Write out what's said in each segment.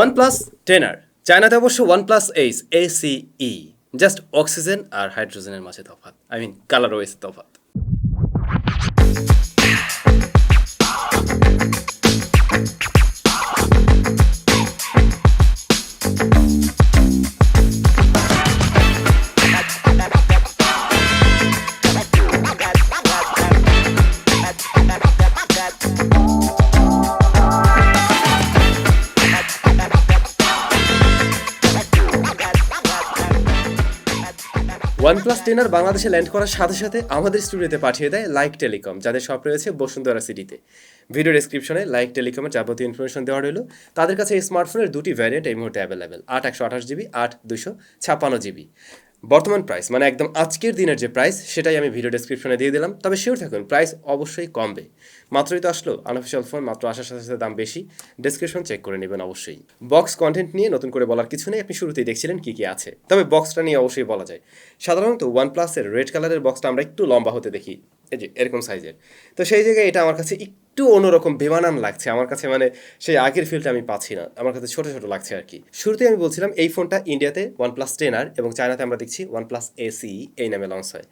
OnePlus 10R চায়নাতে অবশ্য OnePlus 8 ACE just oxygen আর হাইড্রোজেনের মাঝে তফাৎ কালার ওয়েসে তফাৎ। OnePlus 10R বাংলাদেশে ল্যান্ড করার সাথে সাথে আমাদের স্টুডিওতে পাঠিয়ে দেয় লাইক টেলিকম, যাদের শপ রয়েছে বসুন্ধরা সিটিতে। ভিডিও ডেসক্রিপশনে লাইক টেলিকমের যাবতীয় ইনফরমেশন দেওয়া রইল। তাদের কাছে এই স্মার্টফোনের দুটি ভ্যারিয়েন্ট এই মুহূর্তে অ্যাভেলেবেল, 8/128GB, 8/256GB। বর্তমান প্রাইস মানে একদম আজকের দিনের যে প্রাইস সেটাই আমি ভিডিও ডেসক্রিপশনে দিয়ে দিলাম। তবে শিওর থাকুন প্রাইস অবশ্যই কমবে। মাত্রই তো আসলো আনঅফিসিয়াল ফোন, মাত্র আসার সাথে সাথে দাম বেশি। ডেসক্রিপশন চেক করে নেবেন অবশ্যই। বক্স কন্টেন্ট নিয়ে নতুন করে বলার কিছু নেই, আপনি শুরুতেই দেখছিলেন কী কী আছে। তবে বক্সটা নিয়ে অবশ্যই বলা যায়। সাধারণত OnePlus-এর রেড কালারের বক্সটা আমরা একটু লম্বা হতে দেখি, এই যে এরকম সাইজের। তো সেই জায়গায় এটা আমার কাছে একটু অন্যরকম বেমানান লাগছে আমার কাছে, মানে সেই আগের ফিলটা আমি পাচ্ছি না, আমার কাছে ছোট ছোট লাগছে আর কি। শুরুতে আমি বলছিলাম এই ফোনটা ইন্ডিয়াতে OnePlus 10R এবং চায়নাতে আমরা দেখছি OnePlus ACE এই নামে লঞ্চ হয়।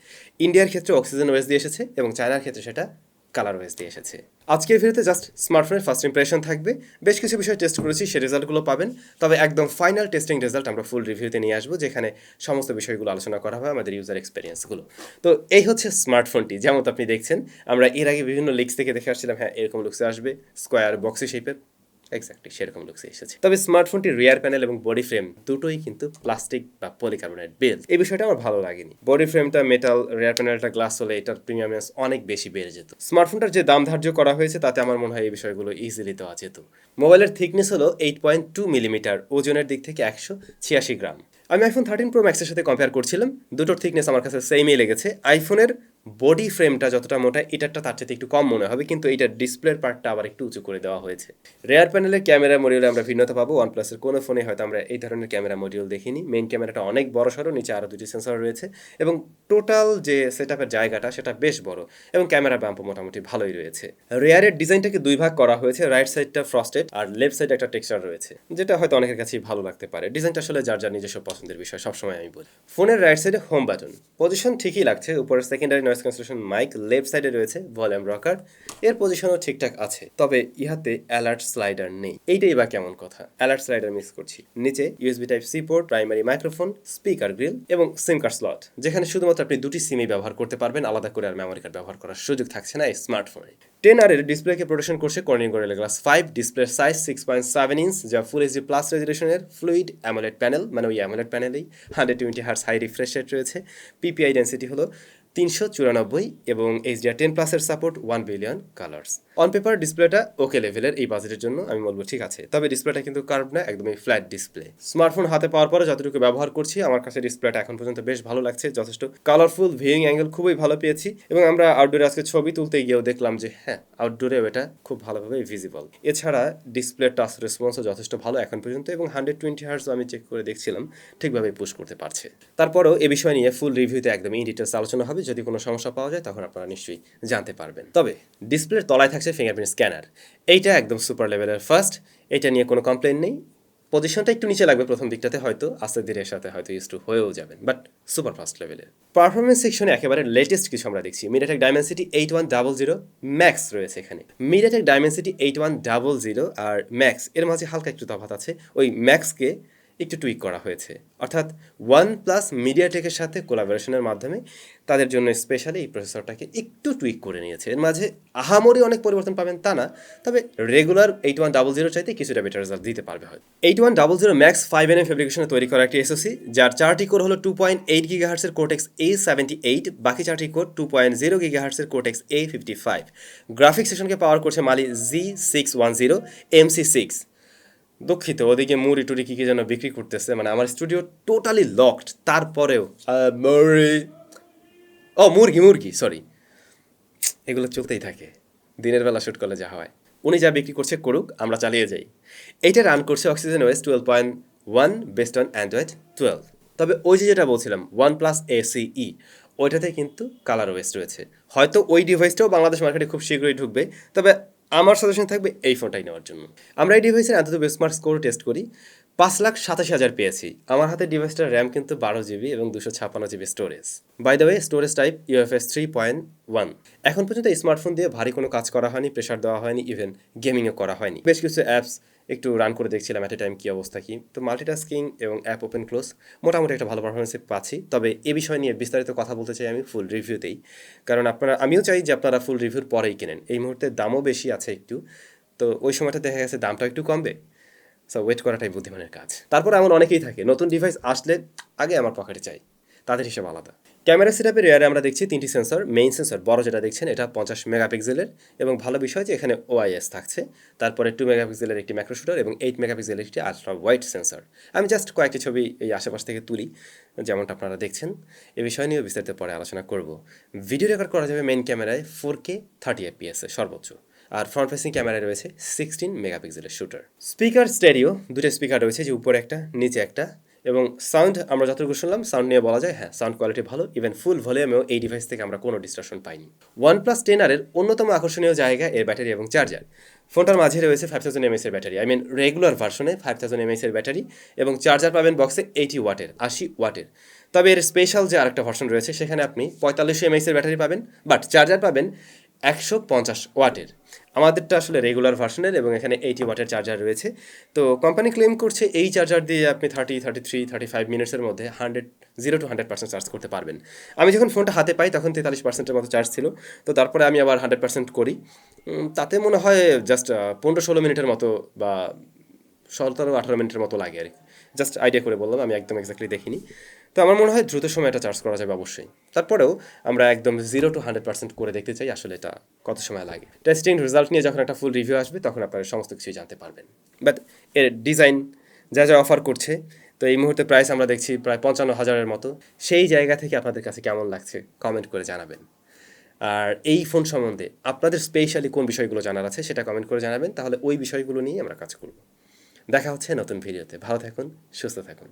ইন্ডিয়ার ক্ষেত্রে অক্সিজেন ওয়েস দিয়ে এসেছে এবং চায়নার ক্ষেত্রে সেটা কালার ওয়েস দিয়ে এসেছে। আজকের ভিডিওতে জাস্ট স্মার্টফোনের ফার্স্ট ইমপ্রেশন থাকবে। বেশ কিছু বিষয় টেস্ট করেছি, সেই রেজাল্টগুলো পাবেন। তবে একদম ফাইনাল টেস্টিং রেজাল্ট আমরা ফুল রিভিউতে নিয়ে আসবো, যেখানে সমস্ত বিষয়গুলো আলোচনা করা হয়, আমাদের ইউজার এক্সপিরিয়েন্সগুলো। তো এই হচ্ছে স্মার্টফোনটি, যেমন আপনি দেখছেন। আমরা এর আগে বিভিন্ন লিক্স থেকে দেখে আসছিলাম, হ্যাঁ এরকম লুকসে আসবে, স্কোয়ার বক্সি শেপের, এক্স্যাক্টলি সেরকম লুকসে এসেছে। তবে স্মার্টফোনটির রিয়ার প্যানেল এবং বডি ফ্রেম দুটোই কিন্তু প্লাস্টিক বা পলিকার্বনেট বেল্ট। এই বিষয়টা আমার ভালো লাগেনি। বডি ফ্রেমটা মেটাল, রিয়ার প্যানেলটা গ্লাস হলে এটার প্রিমিয়ামনেস অনেক বেশি বেড়ে যেত। স্মার্টফোনটার যে দাম ধার্য করা হয়েছে তাতে আমার মনে হয় এই বিষয়গুলো ইজিলি দেওয়া যেত। মোবাইলের থিকনেস হলো 8.2 মিলিমিটার, ওজনের দিক থেকে 186 গ্রাম। আমি আইফোন 13 প্রো ম্যাক্সের সাথে কম্পেয়ার করছিলাম, দুটোর থিকনেস আমার কাছে সেমই লেগেছে। আইফোনের বডি ফ্রেমটা যতটা মোটা, এটারটা তার চেয়ে একটু কম মনে হবে, কিন্তু এটার ডিসপ্লের পার্টটা আবার একটু উঁচু করে দেওয়া হয়েছে। রেয়ার প্যানেলের ক্যামেরা মডিউলে আমরা ভিন্নতা পাবো। OnePlus-এর কোনো ফোনে হয়তো আমরা এই ধরনের ক্যামেরা মডিউল দেখিনি। মেইন ক্যামেরাটা অনেক বড় সড়ো, নিচে আরও দুটি সেন্সর রয়েছে এবং টোটাল যে সেটআপের জায়গাটা সেটা বেশ বড় এবং ক্যামেরা ব্যাম্পও মোটামুটি ভালোই রয়েছে। রেয়ারের ডিজাইনটাকে দুই ভাগ করা হয়েছে, রাইট সাইডটা ফ্রস্টেড আর লেফট সাইডে একটা টেক্সচার রয়েছে, যেটা হয়তো অনেকের কাছেই ভালো লাগতে পারে। ডিজাইনটা আসলে যার যার নিজস্ব পছন্দের বিষয়, সবসময় আমি বলি। ফোনের রাইট সাইডে হোম বাটন, পজিশন ঠিকই লাগছে। উপরে secondary noise cancellation mic, left সাইডে রয়েছে ভলিউম রকার, এর পজিশনও ঠিকঠাক আছে। তবে ইহাতে অ্যালার্ট স্লাইডার নেই, এইটাই বা কেমন কথা। অ্যালার্ট স্লাইডার মিস করছি। নিচে USB Type-C port, primary microphone, speaker grill এবং সিম কার্ড স্লট, যেখানে শুধুমাত্র আপনি দুটি সিমই ব্যবহার করতে পারবেন, আলাদা করে আর মেমোরি কার্ড ব্যবহার করার সুযোগ থাকছে না এই স্মার্টফোনে। 10R এর ডিসপ্লেকে প্রোটেকশন করছে কর্নিং গরিলা গ্লাস 5, ডিসপ্লের সাইজ 6.7 ইঞ্চ, যা ফুল HD প্লাস রেজুলেশনের ফ্লুইড অ্যামোলেড প্যানেল, মানে ওই অ্যামোলেড প্যানেলেই 120 হার্টজ হাই রিফ্রেশ রেট রয়েছে। PPI ডেন্সিটি হলো 394 এবং HDR10+-এর support 1 billion colours. On paper ডিসপ্লেটা ওকে লেভেলের এই বাজেটের জন্য আমি বলবো ঠিক আছে। তবে ডিসপ্লেটা কিন্তু কার্ভ না, একদমই ফ্ল্যাট ডিসপ্লে। স্মার্টফোন হাতে পাওয়ার পরে যতটুকু ব্যবহার করছি আমার কাছে ডিসপ্লেটা এখন পর্যন্ত বেশ ভালো লাগছে। যথেষ্ট কালারফুল, ভিউইং অ্যাঙ্গেল খুবই ভালো পেয়েছি এবং আমরা আউটডোরে আজকে ছবি তুলতে গিয়েও দেখলাম যে হ্যাঁ আউটডোরেও এটা খুব ভালোভাবে ভিজিবল। এছাড়া ডিসপ্লে টাচ রেসপন্সও যথেষ্ট ভালো এখন পর্যন্ত এবং 120 হার্টজ আমি চেক করে দেখছিলাম ঠিকভাবে পুশ করতে পারছে। তারপরেও এ বিষয় নিয়ে ফুল রিভিউতে একদম ইন ডিটেলস আলোচনা হবে। যদি কোনো সমস্যা পাওয়া যায় তখন আপনারা নিশ্চয়ই জানতে পারবেন। তবে ডিসপ্লের তলায় থাকছে ফিঙ্গারপ্রিন্ট স্ক্যানার, এইটা একদম সুপার লেভেলের ফার্স্ট, এটা নিয়ে কোনো কমপ্লেন নেই। পজিশনটা একটু নিচে লাগবে প্রথম দিকটাতে, হয়তো আস্তে ধীরে সাথে হয়তো ইউজ টু হয়েও যাবেন, বাট সুপার ফাস্ট লেভেলের। পারফরমেন্স সেকশনে একেবারে লেটেস্ট কিছু আমরা দেখছি। মিডিয়াটেক ডাইমেনসিটি 8100 ম্যাক্স রয়েছে এখানে। মিডিয়াটেক ডাইমেনসিটি 8100 আর ম্যাক্স এর মাঝে হালকা একটু তফাৎ আছে, ওই ম্যাক্সকে একটু টুইক করা হয়েছে, অর্থাৎ OnePlus মিডিয়াটেকের সাথে কোলাবোরেশনের মাধ্যমে তাদের জন্য স্পেশালি এই প্রসেসরটাকে একটু টুইক করে নিয়েছে। এর মাঝে আহামরি অনেক পরিবর্তন পাবেন তা না, তবে রেগুলার 8100 চাইতে কিছুটা বেটার রেজাল্ট দিতে পারবে হয়তো। 8100 ম্যাক্স 5nm ফেব্রিকেশনে তৈরি করা একটি SoC, যার 4টি কোর হলো 2.8 GHz-এর Cortex A78, বাকি 4টি কোর 2.0 GHz-এর Cortex A55। গ্রাফিক্স সেশনকে পাওয়ার করছে মালি Z610 MC6। দুঃখিত, ওদিকে মুড়ি টুরি কী যেন বিক্রি করতেছে, মানে আমার স্টুডিও টোটালি লকড, তারপরেও মুরগি সরি, এগুলো চলতেই থাকে। দিনের বেলা শ্যুট করলে যা হয়। উনি যা বিক্রি করছে করুক, আমরা চালিয়ে যাই। এইটা রান করছে oxygen OS 12.1 based on Android 12। তবে ওই যেটা বলছিলাম OnePlus ACE, ওইটাতে কিন্তু কালার ওএস রয়েছে। হয়তো ওই ডিভাইসটাও বাংলাদেশ মার্কেটে খুব শীঘ্রই ঢুকবে, তবে আমার সাজেশন থাকবে এই ফোনটাই নেওয়ার জন্য। আমরা এই ডিভাইসের অন্তত বেঞ্চমার্ক স্কোর টেস্ট করি, 5,87,000 পেয়েছি। আমার হাতে ডিভাইসটার র্যাম কিন্তু 12 GB এবং 256 GB storage. By the way, storage type UFS 3.1। এখন পর্যন্ত স্মার্টফোন দিয়ে ভারী কোনো কাজ করা হয়নি, প্রেশার দেওয়া হয়নি, ইভেন গেমিংও করা হয়নি। বেশ কিছু অ্যাপস একটু রান করে দেখছিলাম অ্যাট এ টাইম কী অবস্থা কী। তো মাল্টিটাস্কিং এবং অ্যাপ ওপেন ক্লোজ মোটামুটি একটা ভালো পারফরমেন্স পাচ্ছি। তবে এ বিষয় নিয়ে বিস্তারিত কথা বলতে চাই আমি ফুল রিভিউতেই, কারণ আমিও চাই যে আপনারা ফুল রিভিউর পরেই কেনেন। এই মুহূর্তে দামও বেশি আছে একটু, তো ওই সময়টা দেখা গেছে দামটা একটু কমবে, সো ওয়েট করাটাই বুদ্ধিমানের কাজ। তারপর এমন অনেকেই থাকে নতুন ডিভাইস আসলে আগে আমার পকেটে চাই, তাদের হিসেবে আলাদা। ক্যামেরা সেটআপের রেয়ারে আমরা দেখছি 3টি সেন্সর। মেইন সেন্সর বড় যেটা দেখছেন এটা 50 মেগাপিক্সেলের, এবং ভালো বিষয় যে এখানে OIS থাকছে। তারপরে 2 মেগাপিক্সেলের একটি ম্যাক্রো শুটার এবং 8 মেগাপিক্সেলের একটি আলট্রা ওয়াইড সেন্সর। আমি জাস্ট কয়েকটি ছবি এই আশেপাশ থেকে তুলি, যেমনটা আপনারা দেখছেন। এ বিষয় নিয়েও বিস্তারিত পরে আলোচনা করব। ভিডিও রেকর্ড করা যাবে মেইন ক্যামেরায় 4K 30 FPS সর্বোচ্চ, আর ফ্রন্ট ফেসিং ক্যামেরায় রয়েছে 16 মেগাপিক্সেলের শুটার। স্পিকার স্টেরিও, দুটো স্পিকার রয়েছে, যে উপরে একটা নিচে একটা। এবং সাউন্ড আমরা যতটুকু শুনলাম, সাউন্ড নিয়ে বলা যায় হ্যাঁ সাউন্ড কোয়ালিটি ভালো, ইভেন ফুল ভলিউমেও এই ডিভাইস থেকে আমরা কোনো ডিস্ট্রাকশন পাইনি। OnePlus 10R এর অন্যতম আকর্ষণীয় জায়গা এর ব্যাটারি এবং চার্জার। ফোনটার মাঝে রয়েছে 5000 mAh এর ব্যাটারি, রেগুলার ভার্সনে 5000 mAh এর ব্যাটারি, এবং চার্জার পাবেন বক্সে 80 ওয়াটের। তবে এর স্পেশাল যে আরেকটা ভার্সন রয়েছে সেখানে আপনি 4500 mAh এর ব্যাটারি পাবেন, বাট চার্জার পাবেন 150 ওয়াটের। আমাদেরটা আসলে রেগুলার ভার্সনের, এবং এখানে 80 ওয়াটের চার্জার রয়েছে। তো কোম্পানি ক্লেম করছে এই চার্জার দিয়ে আপনি 35 মিনিটসের মধ্যে 0 to 100% চার্জ করতে পারবেন। আমি যখন ফোনটা হাতে পাই তখন 43%-এর মতো চার্জ ছিল। তো তারপরে আমি আবার 100% করি, তাতে মনে হয় জাস্ট 15-16 মিনিটের মতো বা 17-18 মিনিটের মতো লাগে আর কি। জাস্ট আইডিয়া করে বললাম, আমি একদম এক্স্যাক্টলি দেখিনি। তো আমার মনে হয় দ্রুত সময় এটা চার্জ করা যাবে অবশ্যই। তারপরেও আমরা একদম 0 to 100% করে দেখতে চাই আসলে এটা কত সময় লাগে। টেস্টিং রেজাল্ট নিয়ে যখন একটা ফুল রিভিউ আসবে তখন আপনারা সমস্ত কিছুই জানতে পারবেন। বাট এর ডিজাইন যা যা অফার করছে, তো এই মুহূর্তে প্রাইস আমরা দেখছি প্রায় 55,000-এর মতো। সেই জায়গা থেকে আপনাদের কাছে কেমন লাগছে কমেন্ট করে জানাবেন। আর এই ফোন সম্বন্ধে আপনাদের স্পেশালি কোন বিষয়গুলো জানার আছে সেটা কমেন্ট করে জানাবেন, তাহলে ওই বিষয়গুলো নিয়ে আমরা কাজ করব। দেখা হচ্ছে নতুন ভিডিওতে। ভালো থাকুন, সুস্থ থাকুন।